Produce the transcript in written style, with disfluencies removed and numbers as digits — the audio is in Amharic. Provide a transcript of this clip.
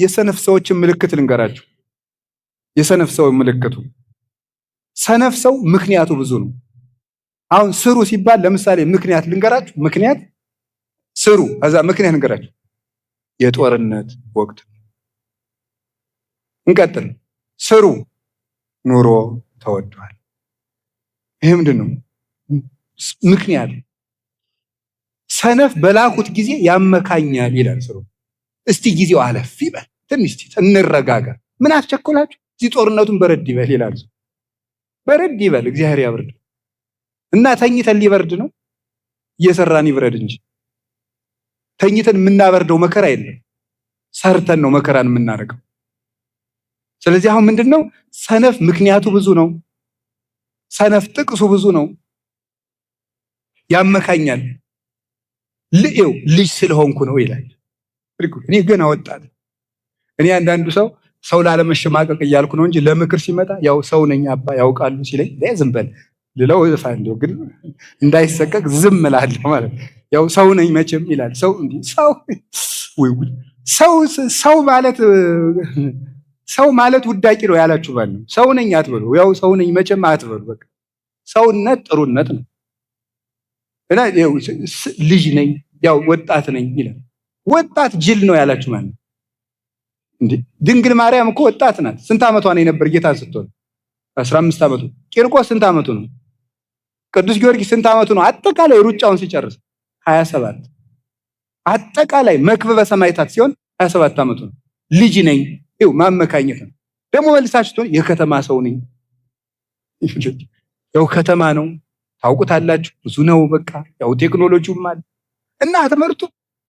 የሰነፍ ሰዎችን ምልክት ልንገራችሁ። የሰነፍ ሰው ምልክቱ ሰነፍ ሰው ምክንያቱ ብዙ ነው። አሁን ስሩ ሲባል ለምሳሌ ምክንያት ልንገራችሁ። ምክንያት ስሩ ከዛ ምክንያት ልንገራችሁ። የጦርነት ወቅት እንቀጥል። ስሩ ኑሮ ተወዷል። ይሄ ምንድነው? ምክንያት ሰነፍ በላኩት ጊዜ ያመካኛል ይላል ስሩ። እስቲ ጊዜው አለፍ ይበል፣ ትንሽ እንረጋጋ። ምን አስቸኮላችሁ? እዚህ ጦርነቱን በረድ ይበል ይላል። በረድ ይበል እግዚአብሔር ያብርድ። እና ተኝተን ሊበርድ ነው? እየሰራን ይብረድ እንጂ ተኝተን የምናበርደው መከራ የለም። ሰርተን ነው መከራን የምናደርገው። ስለዚህ አሁን ምንድነው? ሰነፍ ምክንያቱ ብዙ ነው። ሰነፍ ጥቅሱ ብዙ ነው። ያመካኛል። ልጅ ስለሆንኩ ነው ይላል። እኔ ገና ወጣት። እኔ አንዳንዱ ሰው ላለመሸማቀቅ እያልኩ ነው እንጂ ለምክር ሲመጣ ያው ሰው ነኝ አባ ያውቃሉ ሲለኝ ዝም በል ልለው እፋለሁ፣ ግን እንዳይሰቀቅ ዝም እላለሁ ማለት ያው ሰው ነኝ መቼም ይላል። ሰው ማለት ውዳቂ ነው ያላችሁ ባል ነው። ሰው ነኝ አትበሉ፣ ያው ሰው ነኝ መቼም አትበሉ። በቃ ሰውነት ጥሩነት ነው። እና ልጅ ነኝ ያው ወጣት ነኝ ይላል። ወጣት ጅል ነው ያላችሁ ማለት ነው እንዴ? ድንግል ማርያም እኮ ወጣት ናት። ስንት ዓመቷ ነው የነበር ጌታ ስትሆን? 15 ዓመቱ። ቂርቆስ ስንት ዓመቱ ነው? ቅዱስ ጊዮርጊስ ስንት ዓመቱ ነው? አጠቃላይ ሩጫውን ሲጨርስ 27። አጠቃላይ መክብበ ሰማዕታት ሲሆን 27 ዓመቱ ነው። ልጅ ነኝ ይው ማመካኘት ነው። ደግሞ መልሳችሁ የከተማ ሰው ነኝ። ያው ከተማ ነው ታውቁታላችሁ፣ ብዙ ነው። በቃ ያው ቴክኖሎጂውም አለ እና ትምህርቱ